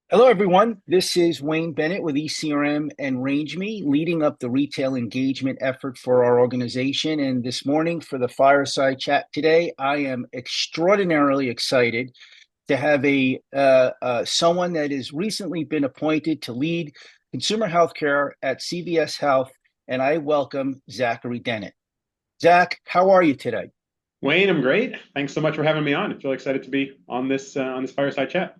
Hello, everyone. This is Wayne Bennett with ECRM and RangeMe, leading up the retail engagement effort for our organization. And this morning, for the fireside chat today, I am extraordinarily excited to have someone that has recently been appointed to lead consumer healthcare at CVS Health, and I welcome Zachary Dennett. Zach, how are you today? Wayne, I'm great. Thanks so much for having me on. I feel excited to be on this fireside chat.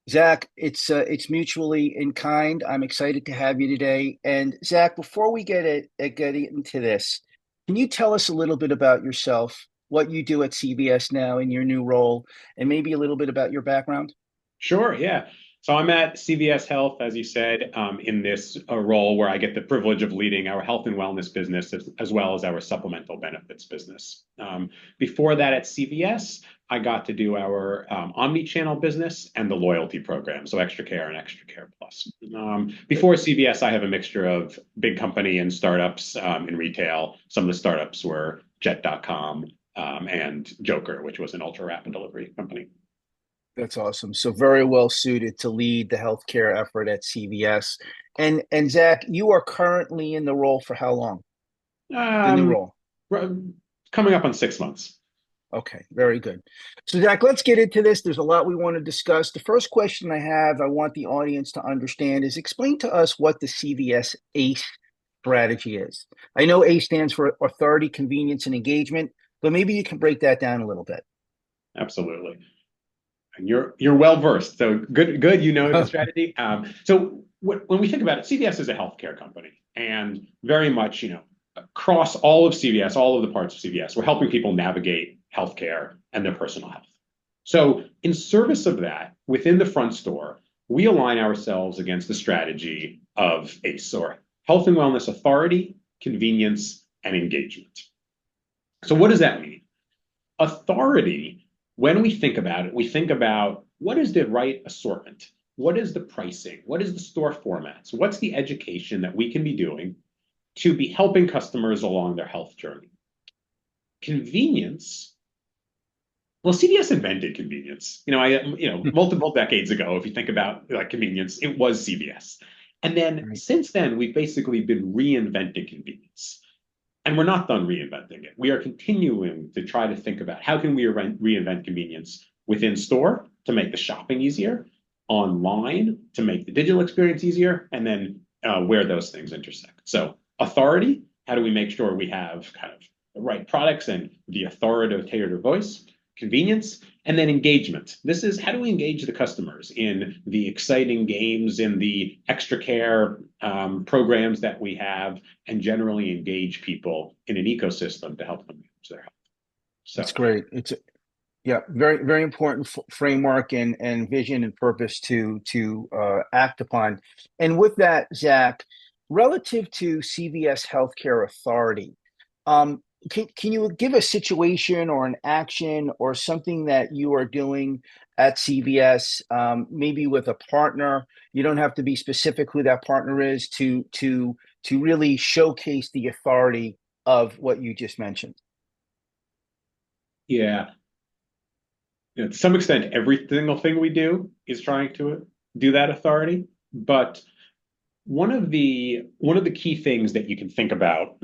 Zach, it's mutually in kind. I'm excited to have you today. And Zach, before we get into this, can you tell us a little bit about yourself, what you do at CVS now in your new role, and maybe a little bit about your background? Sure, yeah. So I'm at CVS Health, as you said, in this role where I get the privilege of leading our health and wellness business as well as our supplemental benefits business. Before that, at CVS, I got to do our omni-channel business and the loyalty program, so ExtraCare and ExtraCare Plus. Before CVS, I have a mixture of big company and startups in retail. Some of the startups were Jet.com and Joker, which was an ultra rapid delivery company. That's awesome. So very well suited to lead the healthcare effort at CVS. And Zach, you are currently in the role for how long? The new Um, role. Coming up on 6 months. Okay, very good. So, Zach, let's get into this. There's a lot we want to discuss. The first question I want the audience to understand is explain to us what the CVS Ace strategy is. I know ACE stands for authority, convenience, and engagement, but maybe you can break that down a little bit. Absolutely. And you're well versed. So good. You know the strategy. When we think about it, CVS is a healthcare company, and very much across all of CVS, all of the parts of CVS, we're helping people navigate healthcare and their personal health. So in service of that, within the front store, we align ourselves against the strategy of ACE, or Health and Wellness Authority, Convenience, and Engagement. So what does that mean? Authority, when we think about it, we think about what is the right assortment? What is the pricing? What is the store formats? What's the education that we can be doing to be helping customers along their health journey? Convenience. Well, CVS invented convenience. Multiple decades ago, if you think about like convenience, it was CVS. And then Right. since then, we've basically been reinventing convenience. And we're not done reinventing it. We are continuing to try to think about how can we reinvent convenience within store to make the shopping easier, online to make the digital experience easier, and then where those things intersect. So authority, how do we make sure we have kind of the right products and the authoritative voice? Convenience, and then engagement. This is how do we engage the customers in the exciting games, in the ExtraCare programs that we have, and generally engage people in an ecosystem to help them manage their health. That's So, great. Yeah, very, very important framework and vision and purpose to act upon. And with that, Zach, relative to CVS Healthcare Authority, can you give a situation or an action or something that you are doing at CVS, maybe with a partner? You don't have to be specific who that partner is to really showcase the authority of what you just mentioned. yeah, to some extent, every single thing we do is trying to do that authority. But one of the key things that you can think about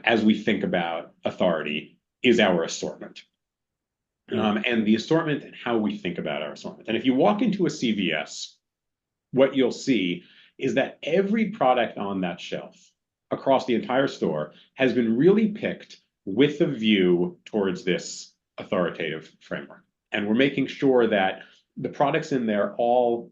as we think about authority is our assortment. Mm. And the assortment and how we think about our assortment. And if you walk into a CVS, what you'll see is that every product on that shelf across the entire store has been really picked with a view towards this authoritative framework. And we're making sure that the products in there all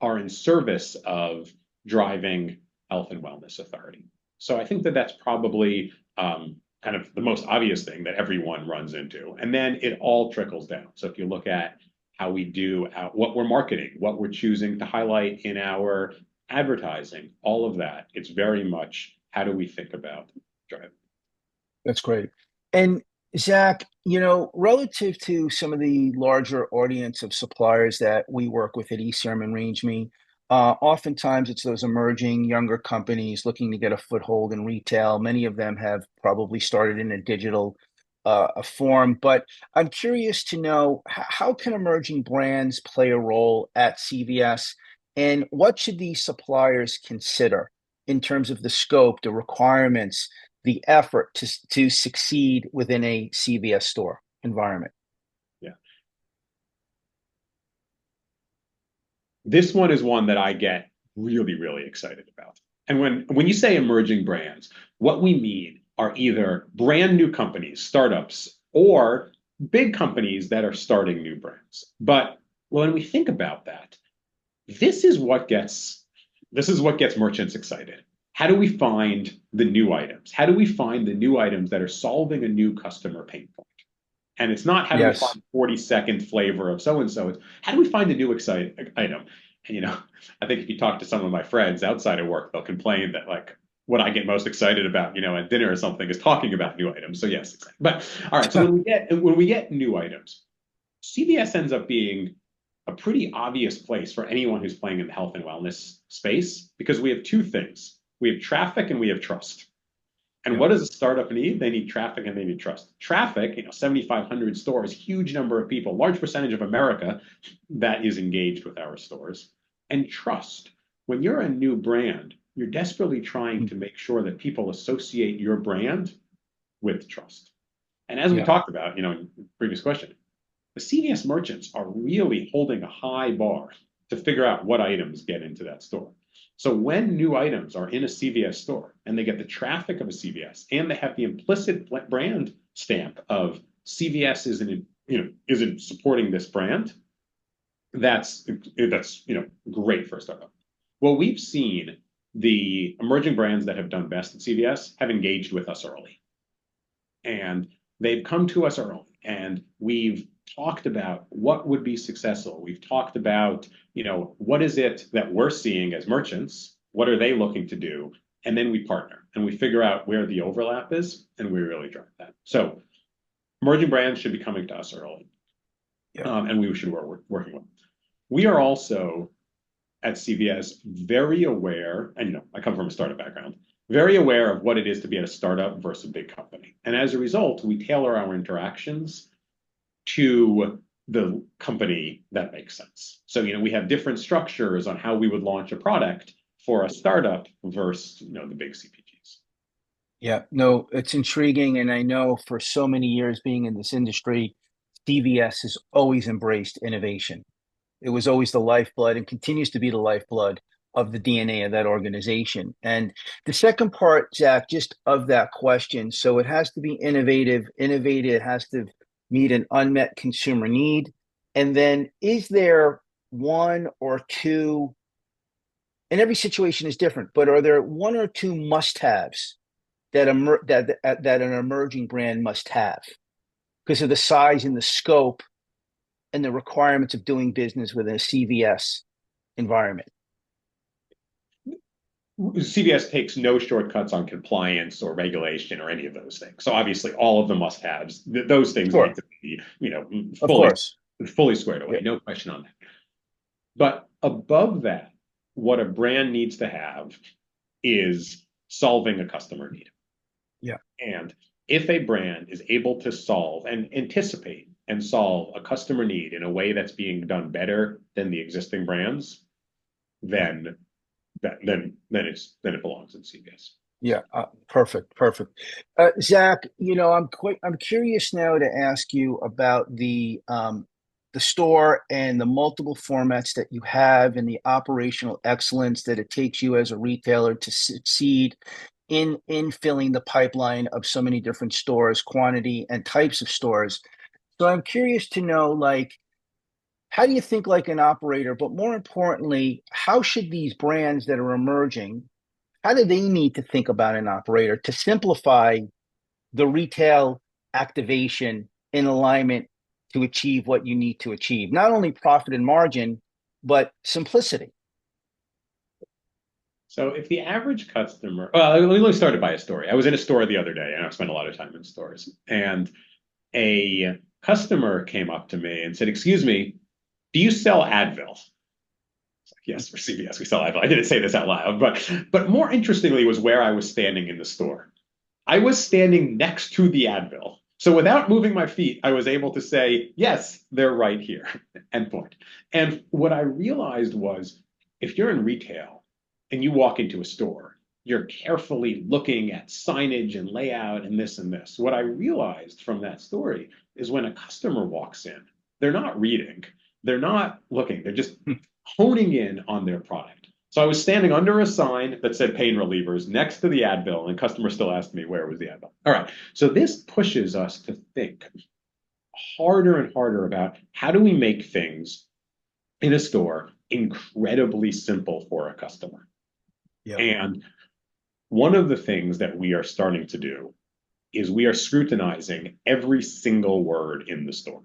are in service of driving health and wellness authority. So I think that that's probably kind of the most obvious thing that everyone runs into. And then it all trickles down. So if you look at how we do what we're marketing, what we're choosing to highlight in our advertising, all of that, it's very much how do we think about driving. That's great. And Zach, relative to some of the larger audience of suppliers that we work with at ECRM and RangeMe, oftentimes it's those emerging younger companies looking to get a foothold in retail. Many of them have probably started in a digital a form, but I'm curious to know how can emerging brands play a role at CVS, and what should these suppliers consider in terms of the scope, the requirements, the effort to succeed within a CVS store environment? Yeah. This one is one that I get really, really excited about. And when you say emerging brands, what we mean are either brand new companies, startups, or big companies that are starting new brands. But when we think about that, this is what gets merchants excited. How do we find the new items? How do we find the new items that are solving a new customer pain point? And it's not how do we Yes. find 42nd flavor of so and so. It's how do we find a new exciting item? And I think if you talk to some of my friends outside of work, they'll complain that like what I get most excited about, at dinner or something, is talking about new items. So yes, exactly. But all right, so when we get new items, CVS ends up being a pretty obvious place for anyone who's playing in the health and wellness space because we have two things. We have traffic and we have trust. And Yep. what does a startup need? They need traffic and they need trust. Traffic, 7,500 stores, huge number of people, large percentage of America that is engaged with our stores. And trust. When you're a new brand, you're desperately trying to make sure that people associate your brand with trust. And as we Yeah. talked about, in the previous question, the CVS merchants are really holding a high bar to figure out what items get into that store. So when new items are in a CVS store and they get the traffic of a CVS and they have the implicit brand stamp of CVS isn't supporting this brand, that's great for a startup. Well, we've seen the emerging brands that have done best at CVS have engaged with us early. And they've come to us early and we've talked about what would be successful. We've talked about, what is it that we're seeing as merchants? What are they looking to do? And then we partner and we figure out where the overlap is and we really drive that. So emerging brands should be coming to us early. Yeah. And we should work working with them. We are also at CVS very aware, and I come from a startup background, very aware of what it is to be at a startup versus a big company. And as a result, we tailor our interactions to the company that makes sense. So, we have different structures on how we would launch a product for a startup versus, the big CPGs. Yeah. No, it's intriguing. And I know for so many years being in this industry, CVS has always embraced innovation. It was always the lifeblood and continues to be the lifeblood of the DNA of that organization. And the second part, Zach, just of that question. So it has to be innovative. It has to meet an unmet consumer need. And then is there one or two, and every situation is different, but are there one or two must-haves that an emerging brand must have because of the size and the scope and the requirements of doing business within a CVS environment? CVS takes no shortcuts on compliance or regulation or any of those things. So obviously, all of the must-haves, those things Sure. need to be, Of course. fully squared away. Yeah. No question on that. But above that, what a brand needs to have is solving a customer need. Yeah. And if a brand is able to solve and anticipate and solve a customer need in a way that's being done better than the existing brands, then it belongs in CVS. Yeah, perfect. Zach, I'm curious now to ask you about the store and the multiple formats that you have and the operational excellence that it takes you as a retailer to succeed in filling the pipeline of so many different stores, quantity and types of stores. So I'm curious to know, like, how do you think like an operator, but more importantly, how should these brands that are emerging, how do they need to think about an operator to simplify the retail activation in alignment to achieve what you need to achieve? Not only profit and margin, but simplicity. So if the average customer, well, let me start it by a story. I was in a store the other day, and I've spent a lot of time in stores, and a customer came up to me and said, "Excuse me, do you sell Advil?" Yes, for CVS, we sell Advil. I didn't say this out loud, but more interestingly was where I was standing in the store. I was standing next to the Advil. So without moving my feet, I was able to say, yes, they're right here, endpoint. And what I realized was if you're in retail and you walk into a store, you're carefully looking at signage and layout and this and this. What I realized from that story is when a customer walks in, they're not reading, they're not looking, they're just honing in on their product. So I was standing under a sign that said pain relievers next to the Advil, and customers still asked me where was the Advil. All right, so this pushes us to think harder and harder about how do we make things in a store incredibly simple for a customer. Yeah. And one of the things that we are starting to do is we are scrutinizing every single word in the store.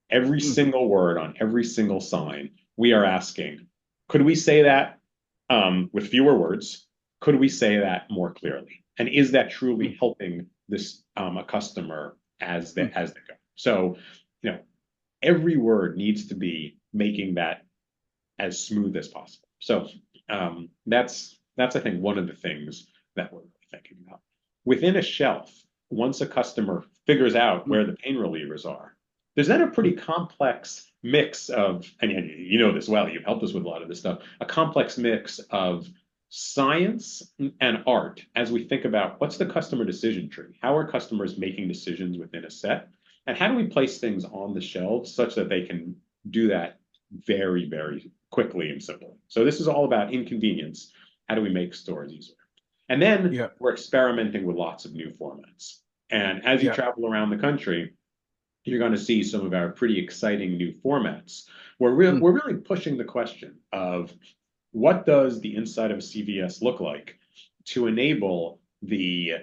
Every single word on every single sign, we are asking, could we say that with fewer words? Could we say that more clearly? And is that truly helping this a customer as they go? So, every word needs to be making that as smooth as possible. So that's I think one of the things that we're really thinking about. Within a shelf, once a customer figures out where the pain relievers are, there's then a pretty complex mix of, and you know this well, you've helped us with a lot of this stuff, a complex mix of science and art as we think about what's the customer decision tree? How are customers making decisions within a set? And how do we place things on the shelves such that they can do that very, very quickly and simply? So this is all about inconvenience. How do we make stores easier? And then we're experimenting with lots of new formats. And as you travel around the country, you're going to see some of our pretty exciting new formats where we're really pushing the question of what does the inside of a CVS look like to enable the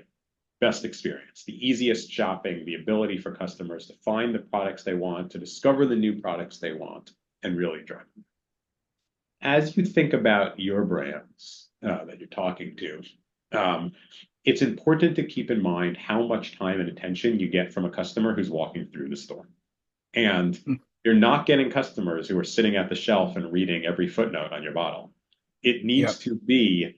best experience, the easiest shopping, the ability for customers to find the products they want, to discover the new products they want, and really drive them. As you think about your brands that you're talking to, it's important to keep in mind how much time and attention you get from a customer who's walking through the store. And you're not getting customers who are sitting at the shelf and reading every footnote on your bottle. It needs to be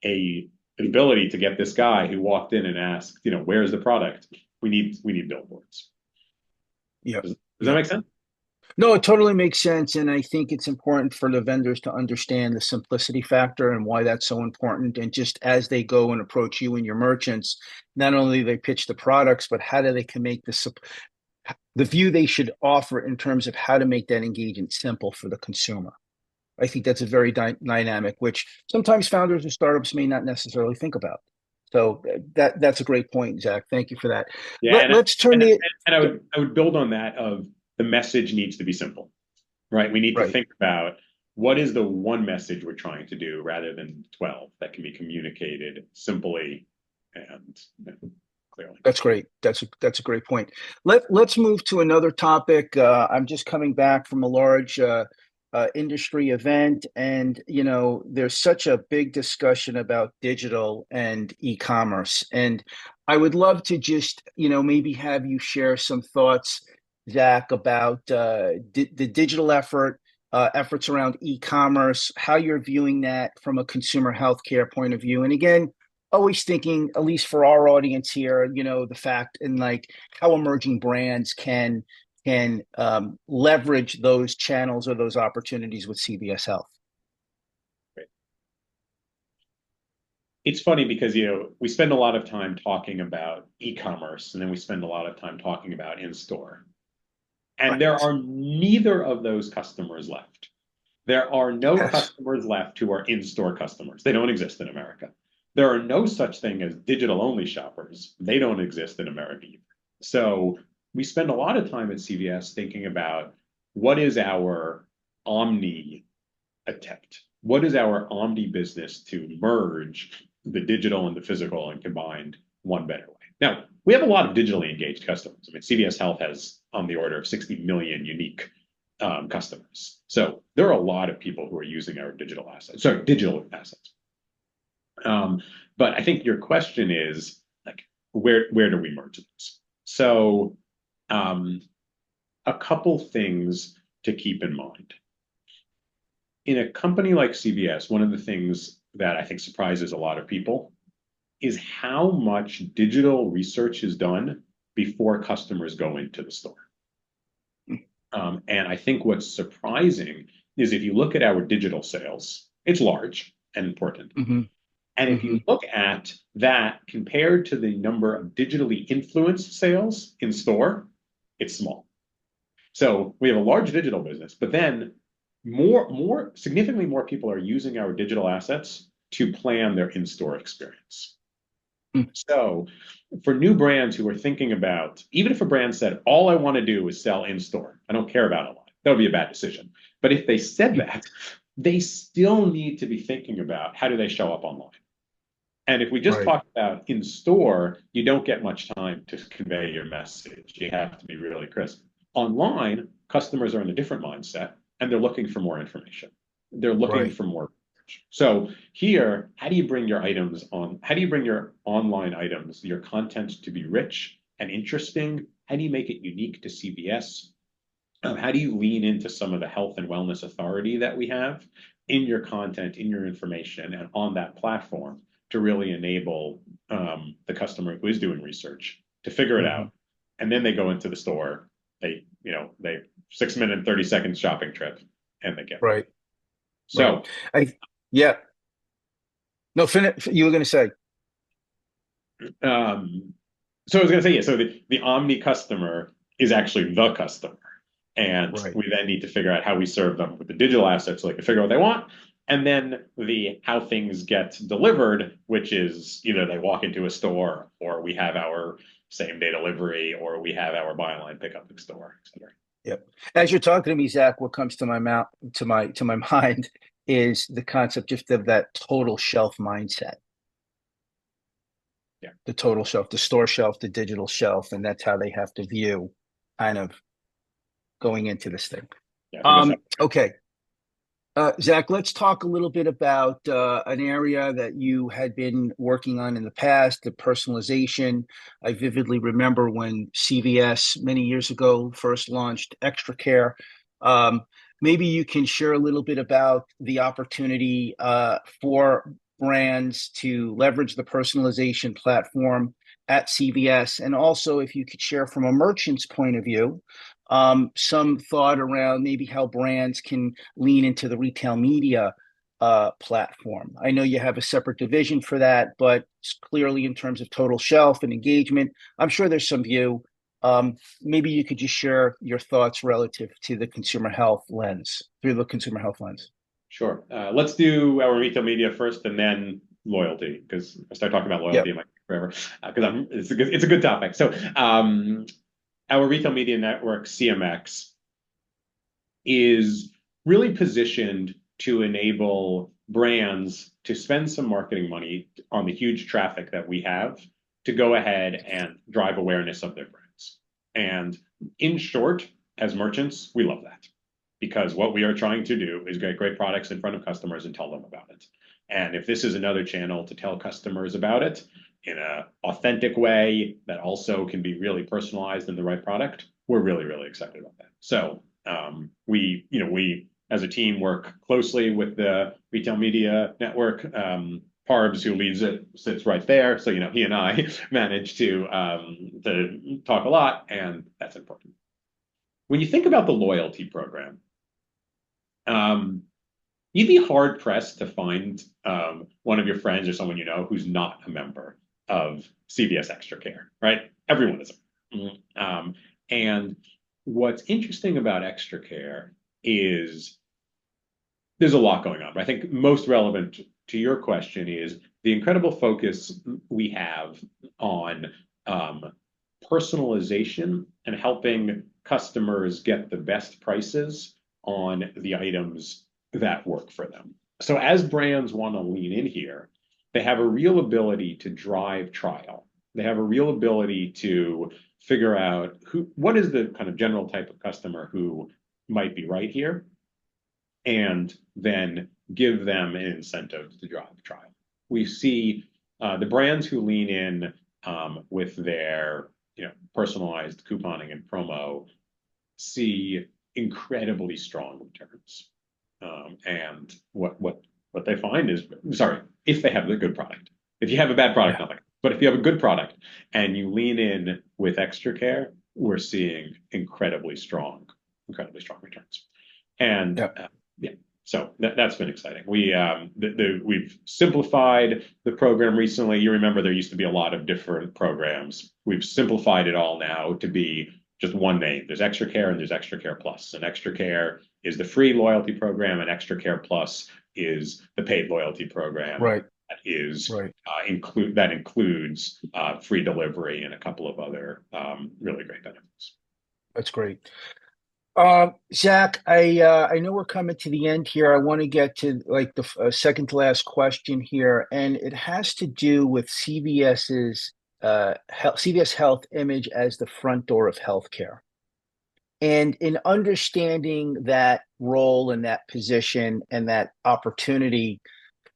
an ability to get this guy who walked in and asked, where's the product? We need billboards. Does that make sense? No, it totally makes sense. And I think it's important for the vendors to understand the simplicity factor and why that's so important. And just as they go and approach you and your merchants, not only do they pitch the products, but how do they can make the view they should offer in terms of how to make that engagement simple for the consumer. I think that's a very dynamic, which sometimes founders of startups may not necessarily think about. So that's a great point, Zach. Thank you for that. Yeah, Let's turn and I would build on that of the message needs to be simple, right? We need to think about what is the one message we're trying to do rather than 12 that can be communicated simply and clearly. That's great. That's a great point. Let's move to another topic. I'm just coming back from a large industry event, and there's such a big discussion about digital and e-commerce, and I would love to just maybe have you share some thoughts, Zach, about the digital efforts around e-commerce, how you're viewing that from a consumer healthcare point of view, and again, always thinking, at least for our audience here, the fact and like how emerging brands can leverage those channels or those opportunities with CVS Health. Great. It's funny because, we spend a lot of time talking about e-commerce and then we spend a lot of time talking about in-store. And there are neither of those customers left. There are no customers left who are in-store customers. They don't exist in America. There are no such thing as digital-only shoppers. They don't exist in America either. So we spend a lot of time at CVS thinking about what is our omni attempt? What is our omni business to merge the digital and the physical and combined one better way? Now, we have a lot of digitally engaged customers. I mean, CVS Health has on the order of 60 million unique customers. So there are a lot of people who are using our digital assets. But I think your question is like, where do we merge this? So a couple things to keep in mind. In a company like CVS, one of the things that I think surprises a lot of people is how much digital research is done before customers go into the store. And I think what's surprising is if you look at our digital sales, it's large and important. Mm-hmm. And if Mm-hmm. you look at that compared to the number of digitally influenced sales in store, it's small. So we have a large digital business, but then significantly more people are using our digital assets to plan their in-store experience. So for new brands who are thinking about, even if a brand said, all I want to do is sell in store, I don't care about online, that would be a bad decision. But if they said that, they still need to be thinking about how do they show up online. And if we just Right. talk about in store, you don't get much time to convey your message. You have to be really crisp. Online, customers are in a different mindset and they're looking for more information. They're looking Right. for more. So here, how do you bring your items on? How do you bring your online items, your content to be rich and interesting? How do you make it unique to CVS? How do you lean into some of the health and wellness authority that we have in your content, in your information, and on that platform to really enable the customer who is doing research to figure it Mm-hmm. out, and then they go into the store. They 6 minute and 30 seconds shopping trip, and they get Right. Right. so. I Yeah. No, finish. You were going to say. Um, so I was going to say, yeah. So the omni customer is actually the customer. And Right. we then need to figure out how we serve them with the digital assets so they can figure out what they want. And then the how things get delivered, which is either they walk into a store or we have our same day delivery or we have our buy online pickup in store, et cetera. Yep. As you're talking to me, Zach, what comes to my mouth, to my mind is the concept just of that total shelf mindset. Yeah. The total shelf, the store shelf, the digital shelf, and that's how they have to view kind of going into this thing. Yeah, I think that's Okay. Zach, let's talk a little bit about an area that you had been working on in the past, the personalization. I vividly remember when CVS many years ago first launched ExtraCare. Um, Maybe you can share a little bit about the opportunity for brands to leverage the personalization platform at CVS, and also if you could share from a merchant's point of view some thought around maybe how brands can lean into the retail media platform. I know you have a separate division for that, but clearly in terms of total shelf and engagement, I'm sure there's some view. Maybe you could just share your thoughts relative to the consumer health lens, through the consumer health lens. sure. Let's do our retail media first and then loyalty, because if I start talking about loyalty, Yep. I might take forever because it's a good topic. So our retail media network, CMX, is really positioned to enable brands to spend some marketing money on the huge traffic that we have to go ahead and drive awareness of their brands. And in short, as merchants, we love that because what we are trying to do is get great products in front of customers and tell them about it. And if this is another channel to tell customers about it in an authentic way that also can be really personalized in the right product, we're really, really excited about that. So we as a team work closely with the retail media network. Parbs, who leads it, sits right there. So he and I manage to talk a lot, and that's important. When you think about the loyalty program, you'd be hard pressed to find one of your friends or someone you know who's not a member of CVS ExtraCare, right? Everyone is. And what's interesting about ExtraCare is there's a lot going on. But I think most relevant to your question is the incredible focus we have on personalization and helping customers get the best prices on the items that work for them. So as brands want to lean in here, they have a real ability to drive trial. They have a real ability to figure out what is the kind of general type of customer who might be right here, and then give them an incentive to drive trial. We see the brands who lean in with their personalized couponing and promo see incredibly strong returns. And what they find is, sorry, if they have the good product. If you have a bad product, Yeah. nothing. But if you have a good product and you lean in with ExtraCare, we're seeing incredibly strong returns. And Yeah. yeah, so that's been exciting. We've simplified the program recently. You remember there used to be a lot of different programs. We've simplified it all now to be just one name. There's ExtraCare and there's ExtraCare Plus. And ExtraCare is the free loyalty program, and ExtraCare Plus is the paid loyalty program. Right. That Right. includes free delivery and a couple of other really great benefits. That's great. Zach, I know we're coming to the end here. I want to get to like the second to last question here, and it has to do with CVS Health Image as the front door of healthcare. And in understanding that role and that position and that opportunity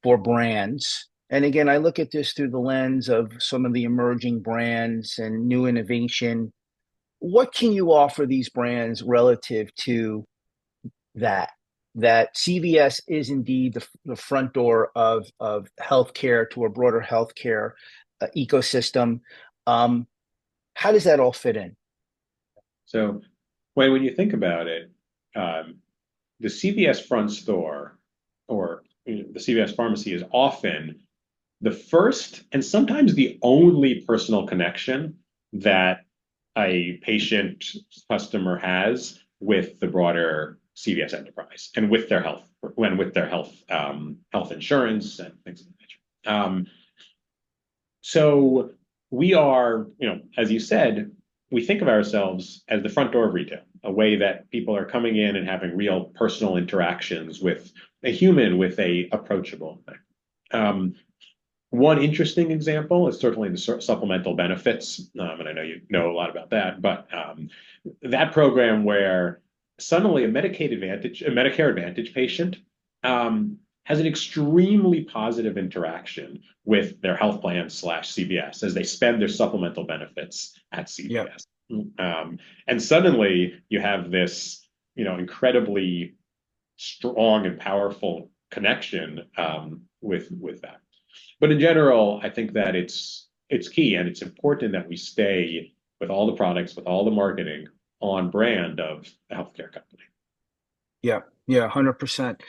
for brands, and again, I look at this through the lens of some of the emerging brands and new innovation. What can you offer these brands relative to that? That CVS is indeed the front door of healthcare to a broader healthcare ecosystem. How does that all fit in? So when you think about it, the CVS front store or the CVS pharmacy is often the first and sometimes the only personal connection that a patient customer has with the broader CVS enterprise and with their health insurance and things of that nature. So we are, as you said, we think of ourselves as the front door of retail, a way that people are coming in and having real personal interactions with a human, with a approachable thing. One interesting example is certainly the supplemental benefits, and I know you know a lot about that, but that program where suddenly a Medicare Advantage patient has an extremely positive interaction with their health plan / CVS as they spend their supplemental benefits at CVS. Yep. And suddenly you have this, incredibly strong and powerful connection with that. But in general, I think that it's key and it's important that we stay with all the products, with all the marketing on brand of a healthcare company. Yeah, 100%.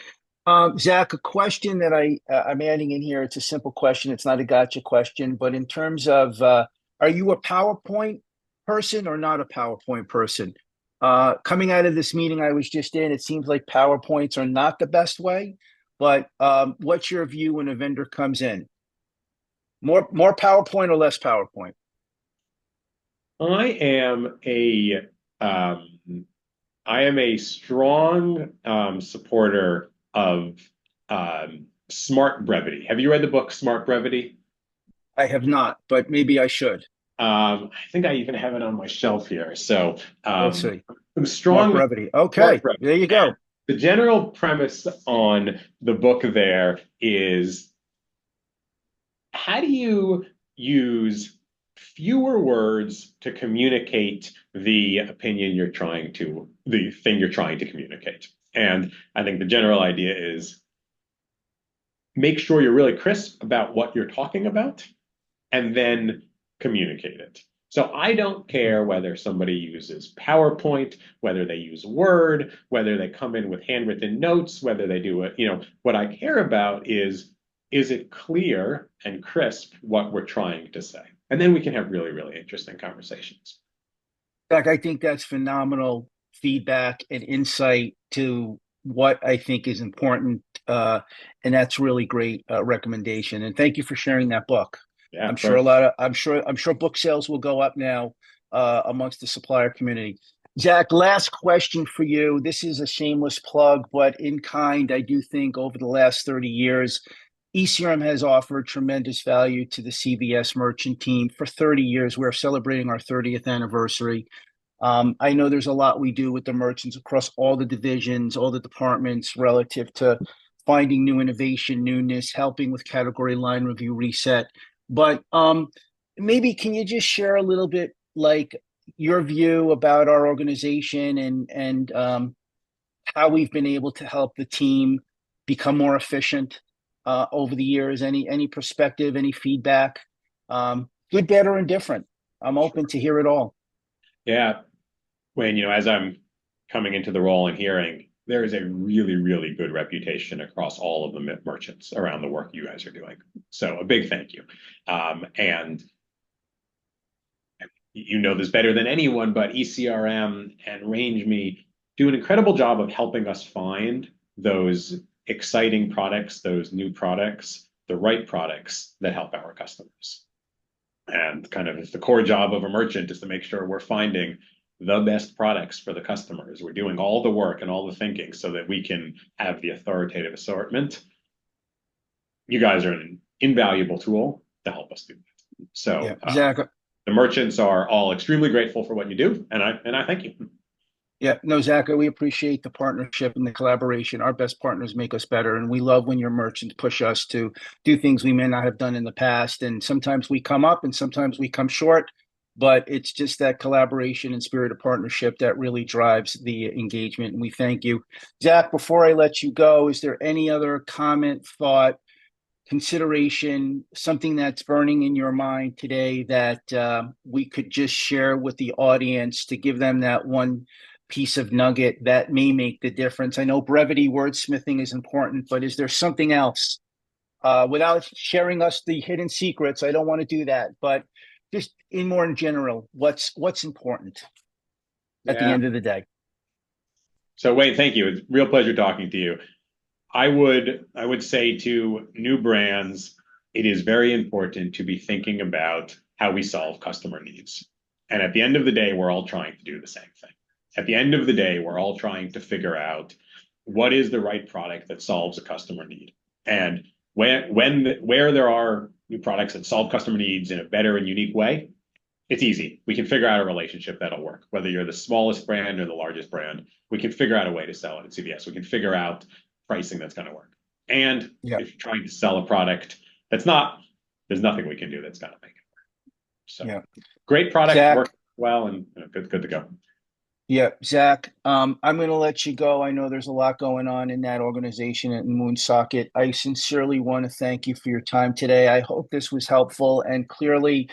Zach, a question that I'm adding in here. It's a simple question. It's not a gotcha question, but in terms of, are you a PowerPoint person or not a PowerPoint person? Coming out of this meeting I was just in, it seems like PowerPoints are not the best way, but what's your view when a vendor comes in? More PowerPoint or less PowerPoint? I am a strong supporter of smart brevity. Have you read the book Smart Brevity? I have not, but maybe I should. I think I even have it on my shelf here. So let's see. Smart brevity. Okay, brevity. There you go. And the general premise on the book there is, how do you use fewer words to communicate the thing you're trying to communicate? And I think the general idea is make sure you're really crisp about what you're talking about and then communicate it. So I don't care whether somebody uses PowerPoint, whether they use Word, whether they come in with handwritten notes, whether they do it, what I care about is it clear and crisp what we're trying to say? And then we can have really, really interesting conversations. I think that's phenomenal feedback and insight to what I think is important. And that's really great recommendation. And thank you for sharing that book. Yeah, I'm sure book sales will go up now amongst the supplier community. Zach, last question for you. This is a shameless plug, but in kind, I do think over the last 30 years, ECRM has offered tremendous value to the CVS merchant team. For 30 years, we're celebrating our 30th anniversary. I know there's a lot we do with the merchants across all the divisions, all the departments relative to finding new innovation, newness, helping with category line review reset. But maybe can you just share a little bit like your view about our organization and how we've been able to help the team become more efficient over the years? Any perspective, any feedback? Good, bad, or indifferent. I'm open to hear it all. Yeah. Wayne, as I'm coming into the role and hearing, there is a really, really good reputation across all of the merchants around the work you guys are doing. So a big thank you. And you know this better than anyone, but ECRM and RangeMe do an incredible job of helping us find those exciting products, those new products, the right products that help our customers. And kind of it's the core job of a merchant is to make sure we're finding the best products for the customers. We're doing all the work and all the thinking so that we can have the authoritative assortment. You guys are an invaluable tool to help us do that. So Yeah, Zach. The merchants are all extremely grateful for what you do, and I thank you. Yeah, no, Zach, we appreciate the partnership and the collaboration. Our best partners make us better, and we love when your merchants push us to do things we may not have done in the past. And sometimes we come up and sometimes we come short, but it's just that collaboration and spirit of partnership that really drives the engagement. And we thank you. Zach, before I let you go, is there any other comment, thought, consideration, something that's burning in your mind today that we could just share with the audience to give them that one piece of nugget that may make the difference? I know brevity, wordsmithing is important, but is there something else? Without sharing us the hidden secrets, I don't want to do that, but just in general, what's important at the Yeah. end of the day? So Wayne, thank you. It's a real pleasure talking to you. I would say to new brands, it is very important to be thinking about how we solve customer needs. And at the end of the day, we're all trying to do the same thing. At the end of the day, we're all trying to figure out what is the right product that solves a customer need. And where there are new products that solve customer needs in a better and unique way, it's easy. We can figure out a relationship that'll work. Whether you're the smallest brand or the largest brand, we can figure out a way to sell it at CVS. We can figure out pricing that's going to work. And Yeah. if you're trying to sell a product that's not, there's nothing we can do that's going to make it work. So Yeah. great product, Zach, work well, and good to go. Yeah, Zach, I'm going to let you go. I know there's a lot going on in that organization at Moonsocket. I sincerely want to thank you for your time today. I hope this was helpful. And clearly,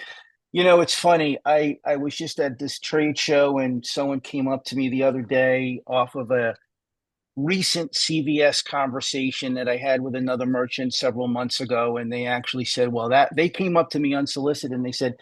it's funny. I was just at this trade show and someone came up to me the other day off of a recent CVS conversation that I had with another merchant several months ago. And they actually said, well, that they came up to me unsolicited and they said,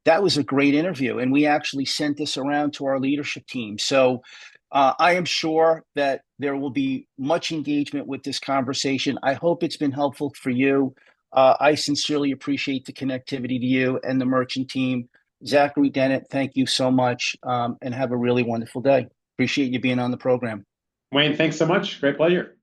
that was a great interview. And we actually sent this around to our leadership team. So I am sure that there will be much engagement with this conversation. I hope it's been helpful for you. I sincerely appreciate the connectivity to you and the merchant team. Zachary Dennett, thank you so much, and have a really wonderful day. Appreciate you being on the program. Wayne, thanks so much. Great pleasure.